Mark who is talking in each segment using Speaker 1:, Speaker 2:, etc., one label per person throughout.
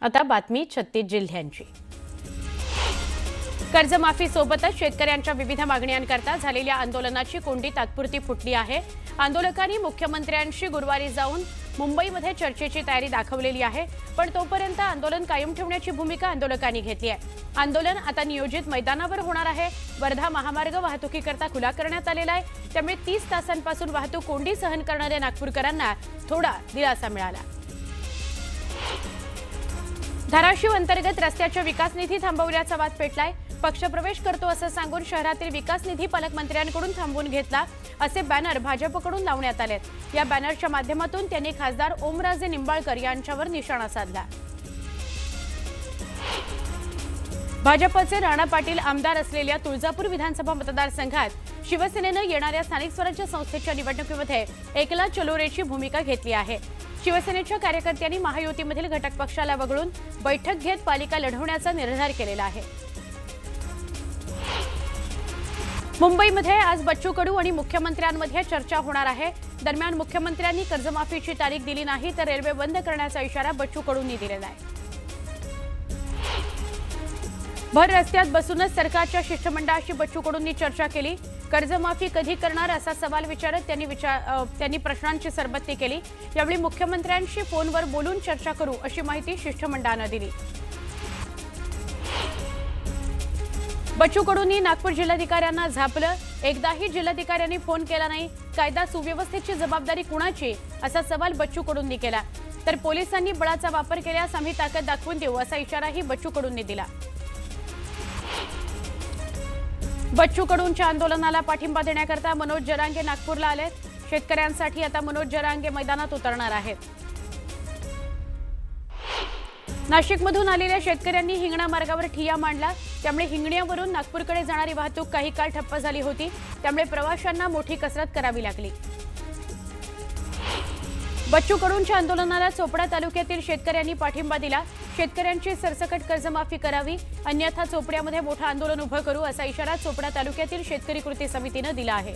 Speaker 1: आता बातमी 36 जिल्ह्यांची। कर्जमाफी सोबतच शेतकऱ्यांच्या विविध मागण्यांकरता झालेल्या आंदोलनाची कोंडी तात्पुरती फुटली आहे। आंदोलकांनी मुख्यमंत्र्यांशी गुरुवारी जाऊन मुंबईमध्ये चर्चेची तयारी दाखवलेली आहे, पण तोपर्यंत आंदोलन कायम ठेवण्याची भूमिका आंदोलकांनी घेतली आहे। आंदोलन आता नियोजित मैदानावर होणार आहे। वर्धा महामार्ग वाहतुकीकरता खुला करण्यात आलेला आहे, त्यामुळे 30 तासांपासून वाहतूक कोंडी सहन करणाऱ्या नागपूरकरांना थोडा दिलासा मिळाला। धाराशिव अंतर्गत रस्त्याच्या विकास निधी थांबवल्याचा वाद पेटलाय। पक्षप्रवेश करतो असं सांगून शहरातील विकास निधी पालकमंत्र्यांकडून थांबवून घेतला असे बॅनर भाजपकडून लावण्यात आलेत। या बॅनरच्या माध्यमातून त्यांनी खासदार ओमराजे निंबाळकर यांच्यावर निशाणा साधला। भाजपचे राणा पाटील आमदार असलेल्या तुळजापूर विधानसभा मतदारसंघात शिवसेनेनं येणाऱ्या स्थानिक स्वराज्य संस्थेच्या निवडणुकीमध्ये एकला चलोरेची भूमिका घेतली आहे। शिवसेनेच्या कार्यकर्त्यांनी महायुतीमधील घटक पक्षाला वगळून बैठक घेत पालिका लढवण्याचा निर्धार केलेला आहे। मुंबईमध्ये आज बच्चू कडू आणि मुख्यमंत्र्यांमध्ये चर्चा होणार आहे। दरम्यान मुख्यमंत्र्यांनी कर्जमाफीची तारीख दिली नाही तर रेल्वे बंद करण्याचा इशारा बच्चू कडूंनी दिलेला आहे। भर रस्त्यात बसूनच सरकारच्या शिष्टमंडळाशी बच्चू कडूंनी चर्चा केली। कर्जमाफी कधी करणार असा सवाल विचारत त्यांनी प्रश्नांची सरबत्ती केली। यावेळी मुख्यमंत्र्यांशी फोनवर बोलून चर्चा करू अशी माहिती शिष्टमंडळानं दिली। बच्चू कडूंनी नागपूर जिल्हाधिकाऱ्यांना झापलं। एकदाही जिल्हाधिकाऱ्यांनी फोन केला नाही। कायदा सुव्यवस्थेची जबाबदारी कुणाची असा सवाल बच्चू कडूंनी केला। तर पोलिसांनी बळाचा वापर केल्यास आम्ही ताकद दाखवून देऊ असा इशाराही बच्चू कडूंनी दिला। बच्चू कडूंच्या आंदोलनाला पाठिंबा देण्याकरता मनोज जरांगे नागपूरला आलेत। शेतकऱ्यांसाठी आता मनोज जरांगे मैदानात उतरणार आहेत। नाशिकमधून आलेल्या शेतकऱ्यांनी हिंगणा मार्गावर ठिय्या मांडला, त्यामुळे हिंगण्यावरून नागपूरकडे जाणारी वाहतूक काही काळ ठप्प झाली होती, त्यामुळे प्रवाशांना मोठी कसरत करावी लागली। बच्चू कडूंच्या आंदोलनाला चोपडा तालुक्यातील शेतकऱ्यांनी पाठिंबा दिला। शेतकऱ्यांची सरसकट कर्जमाफी करावी, अन्यथा चोपड्यामध्ये मोठं आंदोलन उभं करू असा इशारा चोपडा तालुक्यातील शेतकरी कृती समितीनं दिला आहे।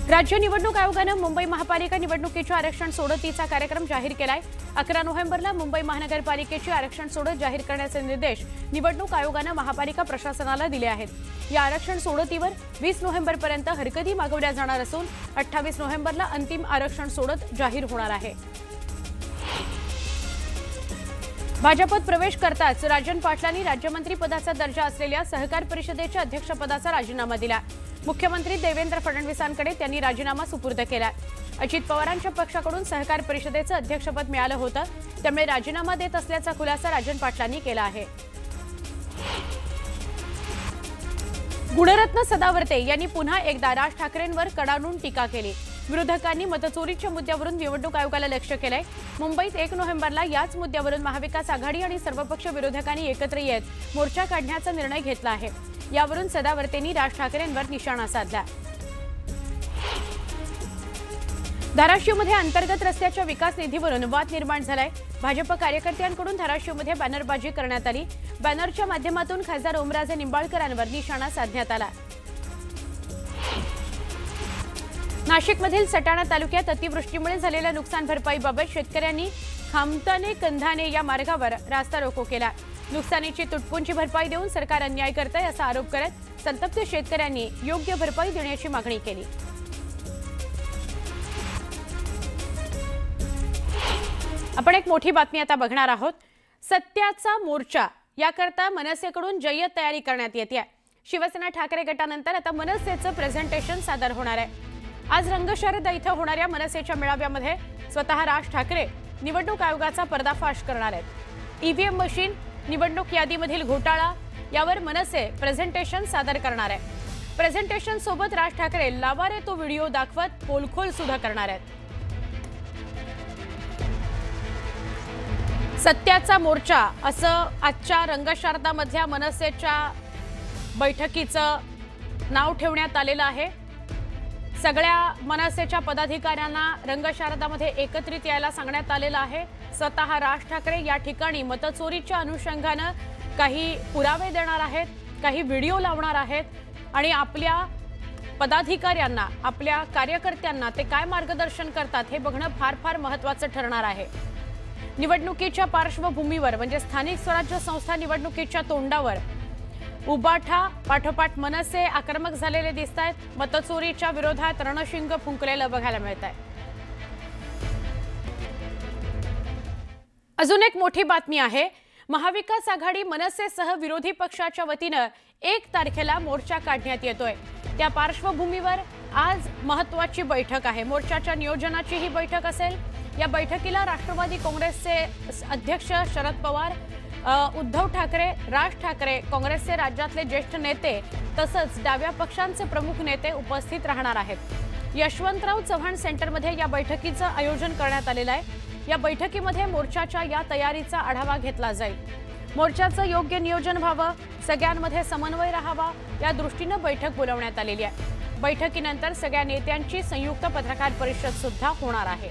Speaker 1: राज्य निवडणूक आयोगानं मुंबई महापालिका निवडणुकीच्या आरक्षण सोडतीचा कार्यक्रम जाहीर केलाय। 11 नोव्हेंबरला मुंबई महानगरपालिकेची आरक्षण सोडत जाहीर करण्याचे निर्देश निवडणूक आयोगानं महापालिका प्रशासनाला दिले आहेत। या आरक्षण सोडतीवर 20 नोव्हेंबरपर्यंत हरकती मागवल्या जाणार असून 28 नोव्हेंबरला अंतिम आरक्षण सोडत जाहीर होणार आहे। भाजपत प्रवेश करताच राजन पाटलांनी राज्यमंत्री पदाचा दर्जा असलेल्या सहकार परिषदेच्या अध्यक्षपदाचा राजीनामा दिला। मुख्यमंत्री देवेंद्र फडणवीसांकडे त्यांनी राजीनामा सुपूर्द केला। अजित पवारांच्या पक्षाकडून सहकार परिषदेचं अध्यक्षपद मिळालं होतं, त्यामुळे राजीनामा देत असल्याचा खुलासा राजन पाटलांनी केला आहे। गुणरत्न सदावर्ते यांनी पुन्हा एकदा राज ठाकरेंवर कडाडून टीका केली। विरोधकांनी मतचोरीच्या मुद्द्यावरून निवडणूक आयोगाला लक्ष्य केलंय। मुंबईत 1 नोव्हेंबरला याच मुद्द्यावरून महाविकास आघाडी आणि सर्वपक्ष विरोधकांनी एकत्र येत मोर्चा काढण्याचा निर्णय घेतला आहे। यावरून सदावर्तेंनी राज ठाकरेंवर निशाणा साधला। धाराशिवमध्ये अंतर्गत रस्त्याच्या विकास निधीवरून वाद निर्माण झालाय। भाजप कार्यकर्त्यांकडून धाराशिवमध्ये बॅनरबाजी करण्यात आली। बॅनरच्या माध्यमातून खासदार ओमराजे निंबाळकरांवर निशाणा साधण्यात आला। नाशिकमधील सटाणा तालुक्यात अतिवृष्टीमुळे झालेल्या नुकसान भरपाईबाबत शेतकऱ्यांनी खामताने कंधाने या मार्गावर रास्ता रोको केला। नुकसानीची तुटपुंजी भरपाई देऊन सरकार अन्याय करतंय असा आरोप करत संतप्त शेतकऱ्यांनी योग्य भरपाई देण्याची मागणी केली। आपण एक मोठी बातमी आता बघणार आहोत। सत्याचा मोर्चा याकरता मनसेकडून जय्यत तयारी करण्यात येते। शिवसेना ठाकरे गटानंतर आता मनसेचं प्रेझेंटेशन सादर होणार आहे। आज रंगशारदा इथं होणाऱ्या मनसेच्या मेळाव्यामध्ये स्वतः राज ठाकरे निवडणूक आयोगाचा पर्दाफाश करणार आहेत। ईव्हीएम मशीन, निवडणूक यादीमधील घोटाळा यावर मनसे प्रेझेंटेशन सादर करणार आहे। प्रेझेंटेशन सोबत राज ठाकरे लावा रे तो व्हिडिओ दाखवत पोलखोल सुद्धा करणार आहेत। सत्याचा मोर्चा असं आजच्या रंगशारदामधल्या मनसेच्या बैठकीचं नाव ठेवण्यात आलेलं आहे। सगळ्या मनसेच्या पदाधिकाऱ्यांना रंगशारदामध्ये एकत्रित यायला सांगण्यात आलेलं आहे। स्वतः राज ठाकरे या ठिकाणी मतचोरीच्या अनुषंगाने काही पुरावे देणार आहेत, काही व्हिडिओ लावणार आहेत आणि आपल्या पदाधिकाऱ्यांना, आपल्या कार्यकर्त्यांना ते काय मार्गदर्शन करतात हे बघणं फार फार महत्त्वाचं ठरणार आहे। निवडणुकीच्या पार्श्वभूमीवर म्हणजे स्थानिक स्वराज्य संस्था निवडणुकीच्या तोंडावर उबाठा पाठोपाठ मनसे आक्रमक झालेले दिसत आहेत। मतचोरीच्या विरोधात रणशिंग फुंकलेलं बघायला मिळत आहे। अजून एक मोठी बातमी आहे। महाविकास आघाडी मनसेसह विरोधी पक्षाच्या वतीने 1 तारखेला मोर्चा काढण्यात येतोय। त्या पार्श्वभूमीवर आज महत्त्वाची बैठक आहे। मोर्चाच्या नियोजनाची ही बैठक असेल। या बैठकीला राष्ट्रवादी काँग्रेसचे अध्यक्ष शरद पवार, उद्धव ठाकरे, राज ठाकरे, काँग्रेसचे राज्यातले ज्येष्ठ नेते तसंच डाव्या पक्षांचे प्रमुख नेते उपस्थित राहणार आहेत। यशवंतराव चव्हाण सेंटरमध्ये या बैठकीचं आयोजन करण्यात आलेलं आहे। या बैठकीमध्ये मोर्चाच्या या तयारीचा आढावा घेतला जाईल। मोर्चाचं योग्य नियोजन व्हावं, सगळ्यांमध्ये समन्वय राहावा या दृष्टीने बैठक बोलावण्यात आलेली आहे। बैठकीनंतर सगळ्या नेत्यांची संयुक्त पत्रकार परिषद सुद्धा होणार आहे।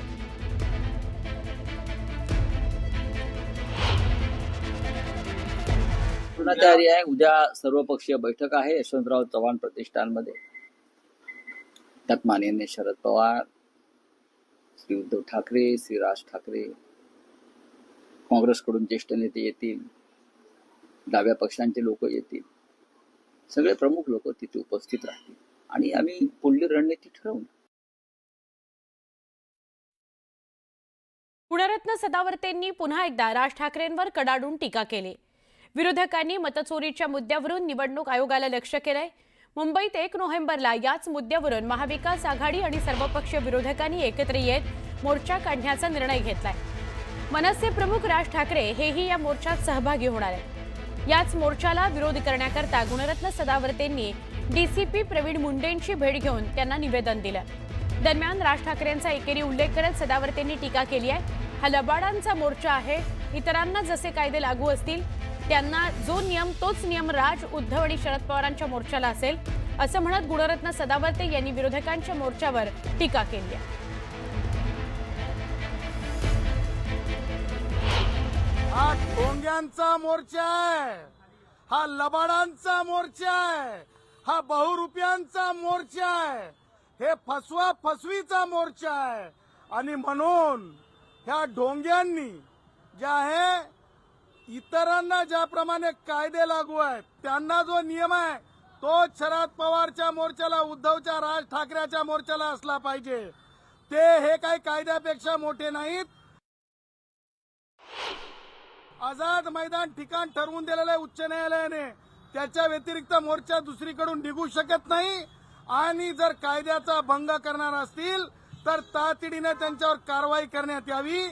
Speaker 2: पूर्ण तयारी आहे। उद्या सर्वपक्षीय बैठक आहे यशवंतराव चव्हाण प्रतिष्ठानमध्ये। त्यात माननीय शरद पवार, श्री उद्धव ठाकरे, श्री राज ठाकरे, काँग्रेसकडून ज्येष्ठ नेते येतील, डाव्या पक्षांचे लोक येतील, सगळे प्रमुख लोक तिथे उपस्थित राहतील आणि आम्ही पुढली रणनीती ठरवू।
Speaker 1: गुणरत्न सदावर्तेंनी पुन्हा एकदा राज ठाकरेंवर कडाडून टीका केली। विरोधकांनी मतचोरीच्या मुद्द्यावरून निवडणूक आयोगाला लक्ष्य केलंय। मुंबईत 1 नोव्हेंबरला याच मुद्द्यावरून महाविकास आघाडी आणि सर्वपक्षीय विरोधकांनी एकत्र येत मोर्चा काढण्याचा निर्णय घेतलाय। मनसे प्रमुख राज ठाकरे हेही या मोर्चात सहभागी होणार आहेत। याच मोर्चाला विरोध करण्याकरता गुणरत्न सदावर्तेंनी डीसीपी प्रवीण मुंडेंची भेट घेऊन त्यांना निवेदन दिलं। दरम्यान राज ठाकरेंचा एकेरी उल्लेख करत सदावर्तेंनी टीका केली आहे। हा लबाडांचा मोर्चा आहे। इतरांना जसे कायदे लागू असतील त्यांना जो नियम तोच नियम राज, उद्धव आणि शरद पवारांच्या मोर्चाला असेल असं म्हणत गुणरत्न सदावर्ते यांनी विरोधकांच्या मोर्चावर टीका केली आहे।
Speaker 3: हा ढोंग्यांचा मोर्चा आहे, हा लबाडांचा मोर्चा आहे, हा बहुरुपयांचा मोर्चा आहे, हे फसवा फसवीचा मोर्चा आहे। आणि म्हणून ह्या ढोंग्यांनी ज्या आहे इतरांना ज्याप्रमाणे कायदे लागू आहेत त्यांना जो नियम आहे तो शरद पवारच्या मोर्चाला, उद्धवच्या, राज ठाकरेच्या मोर्चाला असला पाहिजे। ते हे काही कायद्यापेक्षा मोठे नाहीत। आझाद मैदान ठिकाण ठरवून दिलेलं आहे उच्च न्यायालयाने, त्याच्या व्यतिरिक्त मोर्चा दुसरीकडून निघू शकत नाही। आणि जर कायद्याचा भंग करणार असतील तर तातडीने त्यांच्यावर कारवाई करण्यात यावी।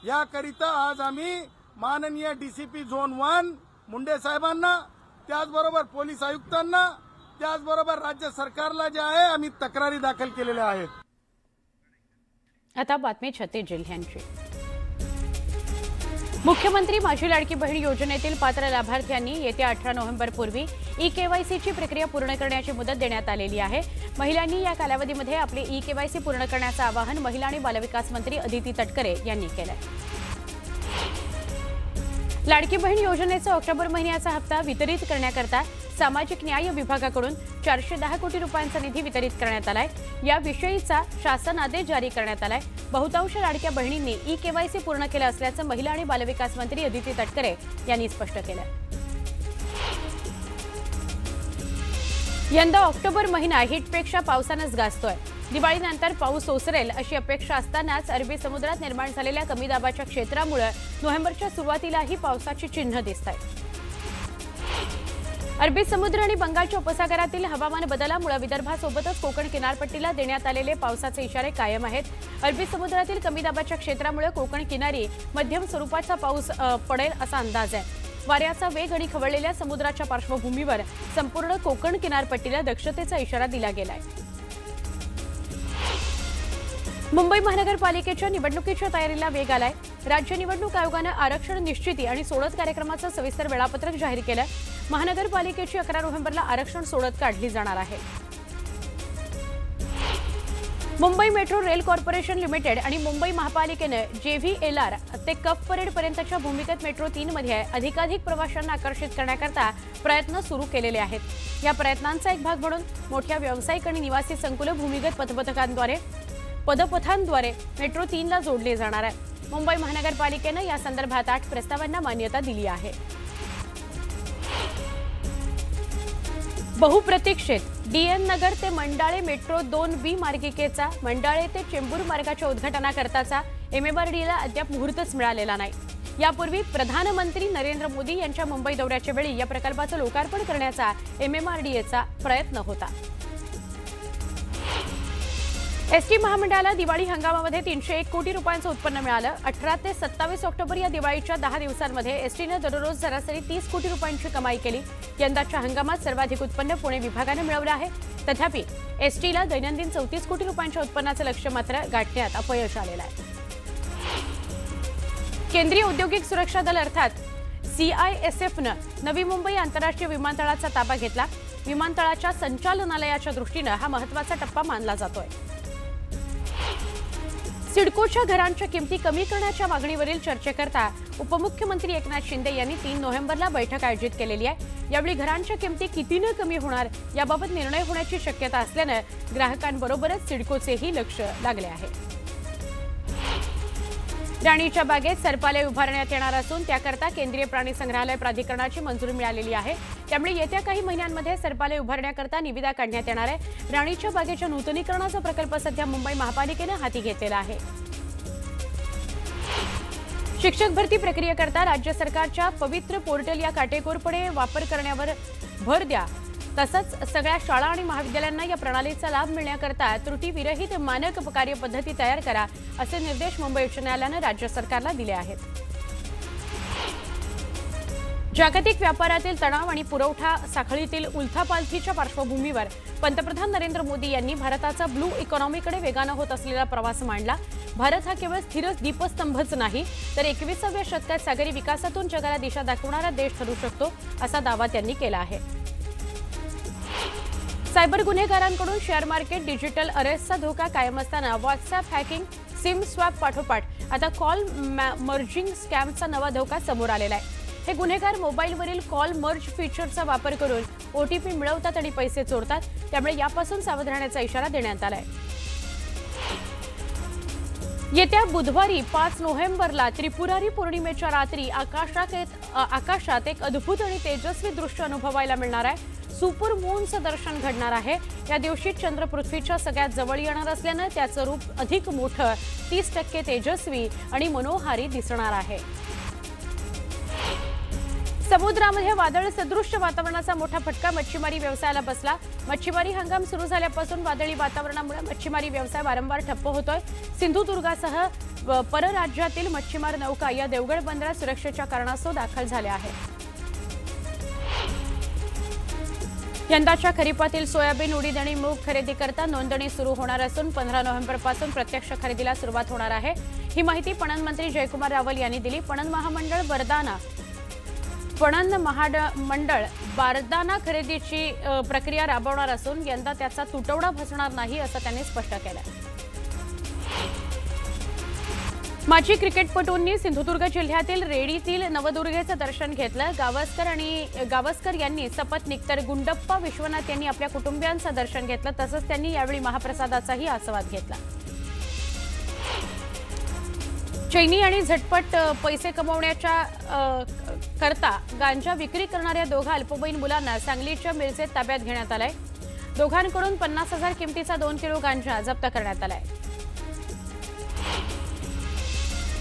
Speaker 3: याकरिता आज आम्ही माननीय डीसीपी झोन 1 मुंडे साहेबांना, त्याचबरोबर पोलीस आयुक्तांना, त्याचबरोबर राज्य सरकारला जे आहे आम्ही तक्रारी दाखल केलेल्या आहेत।
Speaker 1: आता बातमी छत्तीस जिल्ह्यांची। मुख्यमंत्री माझी लाडकी बहीण योजनेतील पात्र लाभार्थ्यांनी येत्या 18 नोव्हेंबरपूर्वी ई-केवायसीची प्रक्रिया पूर्ण करण्याची मुदत देण्यात आलेली आहे। महिलांनी या कालावधीमध्ये आपले ई-केवायसी पूर्ण करण्याचं आवाहन महिला आणि बालविकास मंत्री अदिती तटकरे यांनी केलंय। लाडकी बहीण योजनेचा ऑक्टोबर महिन्याचा हप्ता वितरित करण्याकरता सामाजिक न्याय विभागाकडून 410 कोटी रुपयांचा निधी वितरित करण्यात आलाय। याविषयीचा शासन आदेश जारी करण्यात आलाय। बहुतांश लाडक्या बहिणींनी ई-केवायसी पूर्ण केलं असल्याचं महिला आणि बालविकास मंत्री अदिती तटकरे यांनी स्पष्ट केलं। यंदा ऑक्टोबर महिना हिटपेक्षा पावसानंच गाजतोय। दिवाळीनंतर पाऊस ओसरेल अशी अपेक्षा असतानाच अरबी समुद्रात निर्माण झालेल्या कमी दाबाच्या क्षेत्रामुळे नोव्हेंबरच्या सुरुवातीलाही पावसाची चिन्ह दिसतात। अरबी समुद्र आणि बंगालच्या उपसागरातील हवामान बदलामुळे विदर्भासोबतच कोकण किनारपट्टीला देण्यात आलेले पावसाचे इशारे कायम आहेत। अरबी समुद्रातील कमी दाबाच्या क्षेत्रामुळे कोकण किनारी मध्यम स्वरूपाचा पाऊस पडेल असा अंदाज आहे। वाऱ्याचा वेग आणि खवळलेल्या समुद्राच्या पार्श्वभूमीवर संपूर्ण कोकण किनारपट्टीला दक्षतेचा इशारा दिला गेलाय। मुंबई महानगरपालिकेच्या निवडणुकीच्या तयारीला वेग आलाय। राज्य निवडणूक आयोगाने आरक्षण निश्चिती आणि सोडत कार्यक्रमाचं सविस्तर वेळापत्रक जाहीर केलं। महानगरपालिकेची 11 नोव्हेंबरला आरक्षण सोडत काढली जाणार आहे। Mumbai metro rail corporation limited आणि मुंबई महापालिकेने JVLR ते कफ परेड पर्यंतच्या भूमिगत मेट्रो 3 मध्ये अधिकाधिक प्रवाशांना आकर्षित करण्याकरता प्रयत्न सुरू केलेले आहेत। या प्रयत्नांचा एक भाग म्हणून मोठ्या व्यावसायिक आणि निवासी संकुल भूमिगत पथपथकांद्वारे पदपथांद्वारे मेट्रो 3ला जोडले जाणार आहे। मुंबई महानगरपालिकेने या संदर्भात 8 प्रस्तावांना मान्यता दिली आहे। बहुप्रतीक्षित डीएन नगर ते मंडाळे मेट्रो 2B मार्गिकेचा मंडाळे ते चेंबूर मार्गाच्या उद्घाटनाकरताचा MMRDAला अद्याप मुहूर्तच मिळालेला नाही। यापूर्वी प्रधानमंत्री नरेंद्र मोदी यांच्या मुंबई दौऱ्याच्या वेळी या प्रकल्पाचं लोकार्पण करण्याचा MMRDAचा प्रयत्न होता। एसटी महामंडळाला दिवाळी हंगामामध्ये 301 कोटी रुपयांचं उत्पन्न मिळालं। 18 ते 27 ऑक्टोबर या दिवाळीच्या 10 दिवसांमध्ये एसटीने दररोज सरासरी 30 कोटी रुपयांची कमाई केली। यंदाच्या हंगामात सर्वाधिक उत्पन्न पुणे विभागाने मिळवलं आहे। तथापि एसटीला दैनंदिन 34 कोटी रुपयांच्या उत्पन्नाचं लक्ष्य मात्र गाठण्यात अपयश आलेलं आहे। केंद्रीय औद्योगिक सुरक्षा दल अर्थात CISFनं नवी मुंबई आंतरराष्ट्रीय विमानतळाचा ताबा घेतला। विमानतळाच्या संचालनालयाच्या दृष्टीनं हा महत्त्वाचा टप्पा मानला जातोय। सिडकोच्या घरांच्या किमती कमी करण्याच्या मागणीवरील चर्चेकरता उपमुख्यमंत्री एकनाथ शिंदे यांनी 3 नोव्हेंबरला बैठक आयोजित केलेली आहे। यावेळी घरांच्या किमती कितीने कमी होणार याबाबत निर्णय होण्याची शक्यता असल्याने ग्राहकांबरोबरच सिडकोचेही लक्ष लागले आहे। राणीच्या बागेत सरपालय उभारण्यात येणार असून त्याकरता केंद्रीय प्राणी संग्रहालय प्राधिकरणाची मंजुरी मिळालेली आहे। त्यामुळे येत्या काही महिन्यांमध्ये सरपालय उभारण्याकरता निविदा काढण्यात येणार आहे। राणीच्या बागेच्या नूतनीकरणाचा प्रकल्प सध्या मुंबई महापालिकेने हाती घेतलेला आहे। शिक्षक भरती प्रक्रियेकरता राज्य सरकारच्या पवित्र पोर्टल या काटेकोरपणे वापर करण्यावर भर द्या। तसंच सगळ्या शाळा आणि महाविद्यालयांना या प्रणालीचा लाभ मिळण्याकरता त्रुटीविरहित मानक कार्यपद्धती तयार करा असे निर्देश मुंबई उच्च न्यायालयाने राज्य सरकारला दिले आहेत। जागतिक व्यापारातील तणाव आणि पुरवठा साखळीतील उलथापालथीच्या पार्श्वभूमीवर पंतप्रधान नरेंद्र मोदी यांनी भारताचा ब्लू इकॉनॉमीकडे वेगानं होत असलेला प्रवास मांडला। भारत हा केवळ स्थिर दीपस्तंभच नाही तर 21व्या शतकात सागरी विकासातून जगाला दिशा दाखवणारा देश ठरू शकतो असा दावा त्यांनी केला आहे। सायबर गुन्हेगारांकडून शेअर मार्केट डिजिटल अरेस्टचा धोका कायम असताना व्हॉट्सअप हॅकिंग सिम स्वॅप पाठोपाठ आता कॉल मर्जिंग स्कॅमचा नवा धोका समोर आलेला आहे। हे गुन्हेगार मोबाईलवरील कॉल मर्ज फीचरचा वापर करून OTP मिळवतात आणि पैसे चोरतात। त्यामुळे यापासून सावध राहण्याचा इशारा देण्यात आलाय। येत्या बुधवारी 5 नोव्हेंबरला त्रिपुरारी पौर्णिमेच्या रात्री आकाशात एक अद्भुत आणि तेजस्वी दृश्य अनुभवायला मिळणार आहे। सुपर मूनचं दर्शन घडणार आहे। या दिवशी चंद्र पृथ्वीच्या सगळ्यात जवळ येणार असल्याने त्याचं रूप अधिक मोठं 30% तेजस्वी आणि मनोहारी दिसणार आहे। समुद्रामध्ये वादळ सदृश वातावरणाचा मोठा फटका मच्छीमारी व्यवसायाला बसला। मच्छीमारी हंगाम सुरू झाल्यापासून वादळी वातावरणामुळे मच्छीमारी व्यवसाय वारंवार ठप्प होतोय। सिंधुदुर्गासह परराज्यातील मच्छीमार नौका या देवगड बंदरात सुरक्षेच्या कारणास्तव दाखल झाल्या आहेत। यंदाच्या खरीपातील सोयाबीन उडीद आणि मूग खरेदी करता नोंदणी सुरू होणार असून 15 नोव्हेंबरपासून प्रत्यक्ष खरेदीला सुरुवात होणार आहे। ही माहिती पणन मंत्री जयकुमार रावल यांनी दिली। पणन महामंडळ बारदाना खरेदीची प्रक्रिया राबवणार असून यंदा त्याचा तुटवडा भासणार नाही असं त्यांनी स्पष्ट केलं। माजी क्रिकेटपटूंनी सिंधुदुर्ग जिल्ह्यातील रेडीतील नवदुर्गेचं दर्शन घेतलं। गावस्कर यांनी सपत्नीक तर गुंडप्पा विश्वनाथ यांनी आपल्या कुटुंबियांचं दर्शन घेतलं। तसंच त्यांनी यावेळी महाप्रसादाचाही आस्वाद घेतला। चैनी आणि झटपट पैसे कमवण्याच्या करता गांजा विक्री करणाऱ्या दोघा अल्पवयीन मुलांना सांगलीच्या मिरजेत ताब्यात घेण्यात आलाय। दोघांकडून 50,000 किमतीचा 2 किलो गांजा जप्त करण्यात आलाय।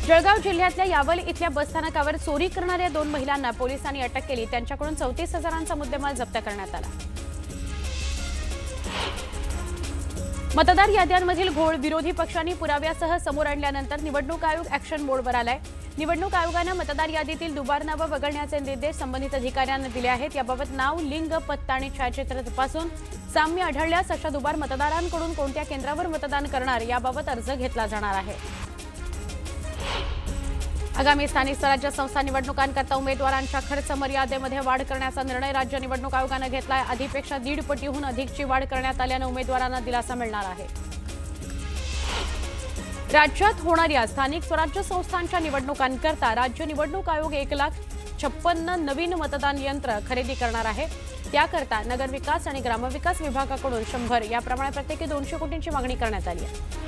Speaker 1: जळगाव जिल्ह्यातल्या यावल इथल्या बसस्थानकावर चोरी करणाऱ्या 2 महिलांना पोलिसांनी अटक केली। त्यांच्याकडून 34,000चा मुद्देमाल जप्त करण्यात आला। मतदार याद्यांमधील घोळ विरोधी पक्षांनी पुराव्यासह समोर आणल्यानंतर निवडणूक आयोग ॲक्शन मोडवर आलाय। निवडणूक आयोगानं मतदार यादीतील दुबार नावं वगळण्याचे निर्देश संबंधित अधिकाऱ्यांना दिले आहेत। याबाबत नाव, लिंग, पत्ता आणि छायाचित्र तपासून साम्य आढळल्यास अशा दुबार मतदारांकडून कोणत्या केंद्रावर मतदान करणार याबाबत अर्ज घेतला जाणार आहे। आगामी स्थानिक स्वराज्य संस्था निवडणुकांकरता उमेदवारांच्या खर्च मर्यादेमध्ये वाढ करण्याचा निर्णय राज्य निवडणूक आयोगाने घेतलाय। आधीपेक्षा 1.5 पटीहून अधिकची वाढ करण्यात आल्याने उमेदवारांना दिलासा मिळणार आहे। राज्यात होणाऱ्या स्थानिक स्वराज्य संस्थांच्या निवडणुकांकरता राज्य निवडणूक आयोग 1,56,000 नवीन मतदान यंत्र खरेदी करणार आहे। त्याकरता नगरविकास आणि ग्रामविकास विभागाकडून 100 याप्रमाणे प्रत्येकी 200 कोटींची मागणी करण्यात आली आहे।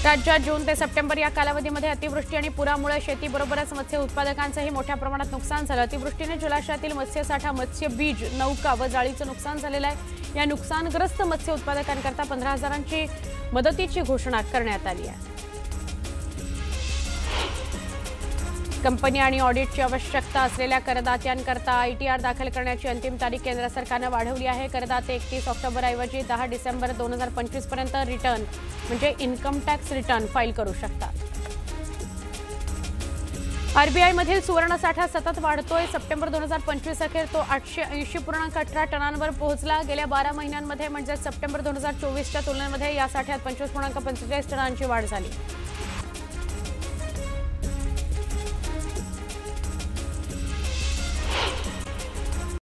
Speaker 1: राज्यात जून ते सप्टेंबर या कालावधीमध्ये अतिवृष्टी आणि पुरामुळे शेतीबरोबरच मत्स्य उत्पादकांचंही मोठ्या प्रमाणात नुकसान झालं। अतिवृष्टीने जलाशयातील मत्स्यसाठा, मत्स्य बीज, नौका व जाळीचं नुकसान झालेलं आहे। या नुकसानग्रस्त मत्स्य उत्पादकांकरता 15,000ची मदतीची घोषणा करण्यात आली आहे। कंपनी आणि ऑडिटची आवश्यकता असलेल्या करदात्यांकरता ITR दाखल करण्याची अंतिम तारीख केंद्र सरकारनं वाढवली आहे। करदाते 31 ऑक्टोबरऐवजी 10 डिसेंबर 2025 पर्यंत रिटर्न म्हणजे इन्कम टॅक्स रिटर्न फाईल करू शकतात। RBI मधील सुवर्णसाठा सतत वाढतोय। सप्टेंबर 2025 अखेर तो 880.18 टनांवर पोहोचला। गेल्या 12 महिन्यांमध्ये म्हणजे सप्टेंबर 2024च्या तुलनेमध्ये या साठ्यात 25.45 टनांची वाढ झाली।